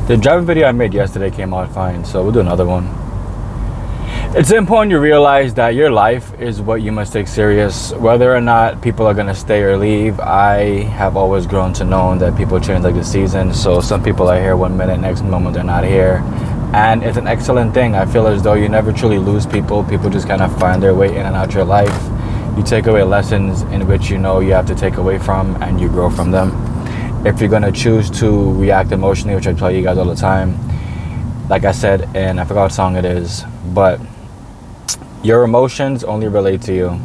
The driving video I made yesterday came out fine, so we'll do another one. It's important you realize that your life is what you must take serious. Whether or not people are going to stay or leave, I have always grown to know that people change like the season. So some people are here one minute, next moment they're not here. And it's an excellent thing. I feel as though you never truly lose people. People just kind of find their way in and out your life. You take away lessons in which you know you have to take away from, and you grow from them. If you're going to choose to react emotionally, which I tell you guys all the time, like I said, and I forgot what song it is, but your emotions only relate to you.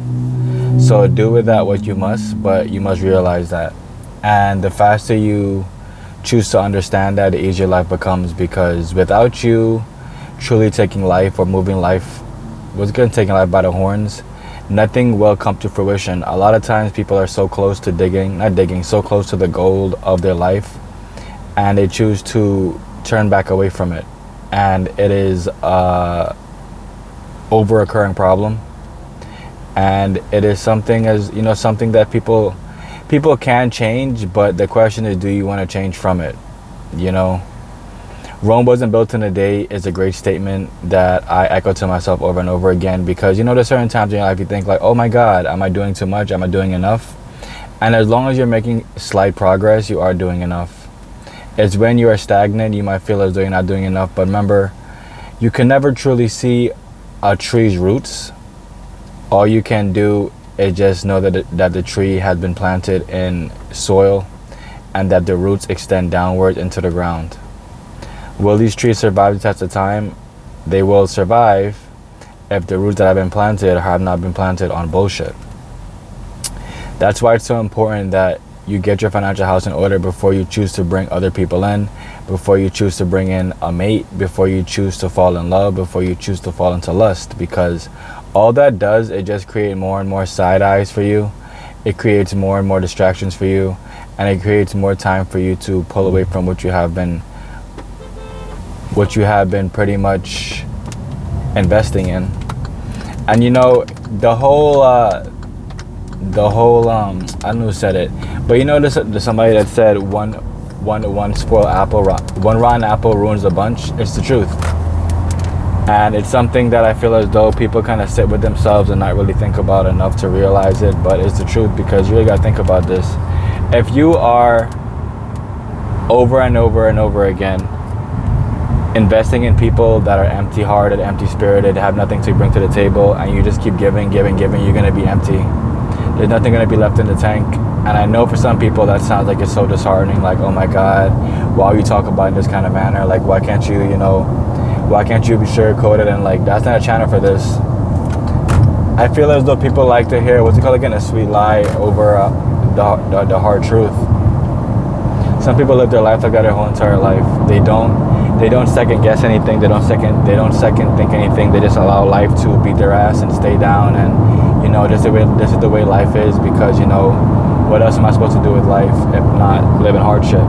So do with that what you must, but you must realize that. And the faster you choose to understand that, the easier life becomes, because without you truly taking life or moving life, taking life by the horns, nothing will come to fruition. A lot of times people are so close to so close to the goal of their life, and they choose to turn back away from it. And it is over occurring problem, and it is something something that people can change, but the question is, do you want to change from it? Rome wasn't built in a day is a great statement that I echo to myself over and over again, because there's certain times in your life you think like, oh my God, am I doing too much? Am I doing enough? And as long as you're making slight progress, you are doing enough. It's when you are stagnant, you might feel as though you're not doing enough. But remember, you can never truly see a tree's roots. All you can do is just know that the tree has been planted in soil, and that the roots extend downward into the ground. Will these trees survive the test of time? They will survive if the roots that have been planted have not been planted on bullshit. That's why it's so important that you get your financial house in order before you choose to bring other people in, before you choose to bring in a mate, before you choose to fall in love, before you choose to fall into lust. Because all that does is just create more and more side eyes for you. It creates more and more distractions for you, and it creates more time for you to pull away from what you have been pretty much investing in. And the whole I don't know who said it, but there's somebody that said one rotten apple ruins a bunch. It's the truth. And it's something that I feel as though people kind of sit with themselves and not really think about enough to realize it, but it's the truth, because you really got to think about this. If you are over and over and over again investing in people that are empty-hearted, empty-spirited, have nothing to bring to the table, and you just keep giving, you're going to be empty. There's nothing going to be left in the tank. And I know for some people that sounds like it's so disheartening, like, oh my God, why you talk about it in this kind of manner? Like, why can't you be sugar-coated? And like, that's not a channel for this. I feel as though people like to hear, a sweet lie over the hard truth. Some people live their life like that their whole entire life. They don't second guess anything. They don't second think anything. They just allow life to beat their ass and stay down. And this is the way life is, because what else am I supposed to do with life if not live in hardship?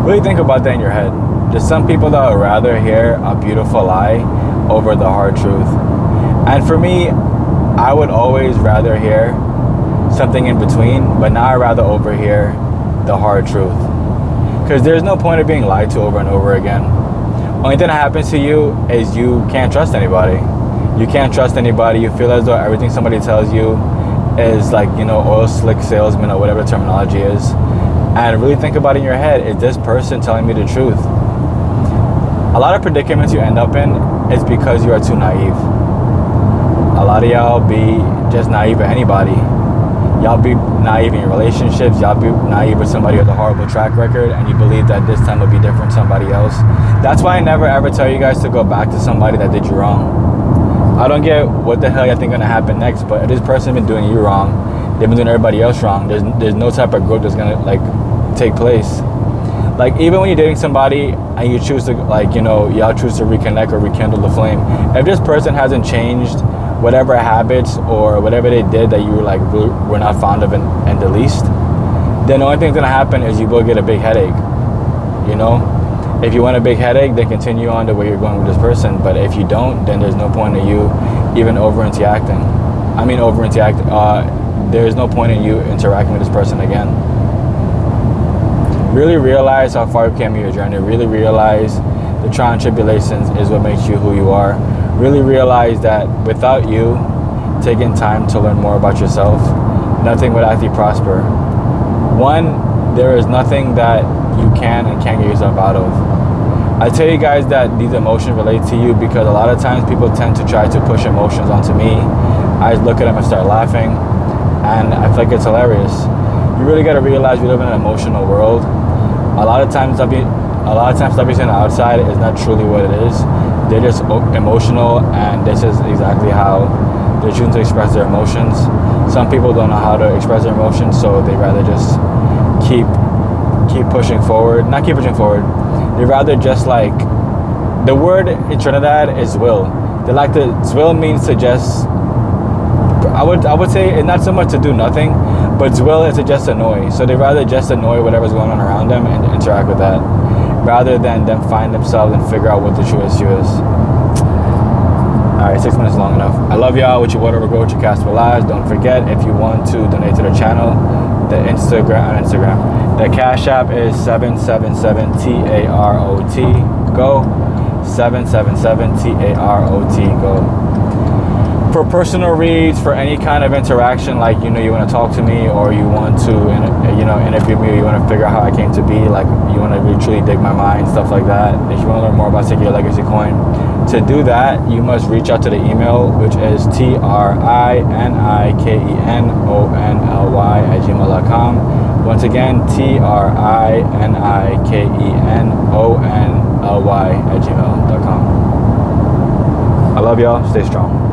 Really think about that in your head. There's some people that would rather hear a beautiful lie over the hard truth. And for me, I would always rather hear something in between, but now I'd rather overhear the hard truth. Because there's no point of being lied to over and over again. Only thing that happens to you is you can't trust anybody. You can't trust anybody. You feel as though everything somebody tells you is like, oil slick salesman or whatever the terminology is. And really think about it in your head. Is this person telling me the truth? A lot of predicaments you end up in is because you are too naive. A lot of y'all be just naive at anybody. Y'all be naive in your relationships. Y'all be naive with somebody with a horrible track record, and you believe that this time will be different from somebody else. That's why I never ever tell you guys to go back to somebody that did you wrong. I don't get what the hell you think gonna happen next, but if this person been doing you wrong, they've been doing everybody else wrong, there's no type of growth that's gonna take place. Like, even when you're dating somebody and you choose to y'all choose to reconnect or rekindle the flame, if this person hasn't changed whatever habits or whatever they did that you were not fond of in the least, then the only thing that's gonna happen is you will get a big headache. If you want a big headache, then continue on the way you're going with this person. But if you don't, then there's no point in you even over-interacting. There's no point in you interacting with this person again. Really realize how far you came in your journey. Really realize the trials and tribulations is what makes you who you are. Really realize that without you taking time to learn more about yourself, nothing would actually prosper. One, there is nothing that you can and can't get yourself out of. I tell you guys that these emotions relate to you because a lot of times people tend to try to push emotions onto me. I just look at them and start laughing, and I feel like it's hilarious. You really got to realize we live in an emotional world. A lot of times stuff you see on the outside is not truly what it is. They're just emotional, and this is exactly how they're choosing to express their emotions. Some people don't know how to express their emotions, so they rather just keep pushing forward. Not keep pushing forward. They rather just like, the word in Trinidad is will. They like to, will means to just, I would say it's not so much to do nothing, but will is to just annoy. So they rather just annoy whatever's going on around them and interact with that, rather than them find themselves and figure out what the true issue is. Alright, 6 minutes long enough. I love y'all. With your whatever go, with your Castable Lives. Don't forget, if you want to donate to the channel, the Instagram, the Cash App is 777-TAROT GO. 777-TAROT GO. For personal reads, for any kind of interaction, like you want to talk to me, or you want to interview me, or you want to figure out how I came to be, like you want to really truly dig my mind, stuff like that. If you want to learn more about Secure Legacy Coin, to do that you must reach out to the email, which is TRINIKENONLY@gmail.com. Once again, TRINIKENONLY@gmail.com. I love y'all. Stay strong.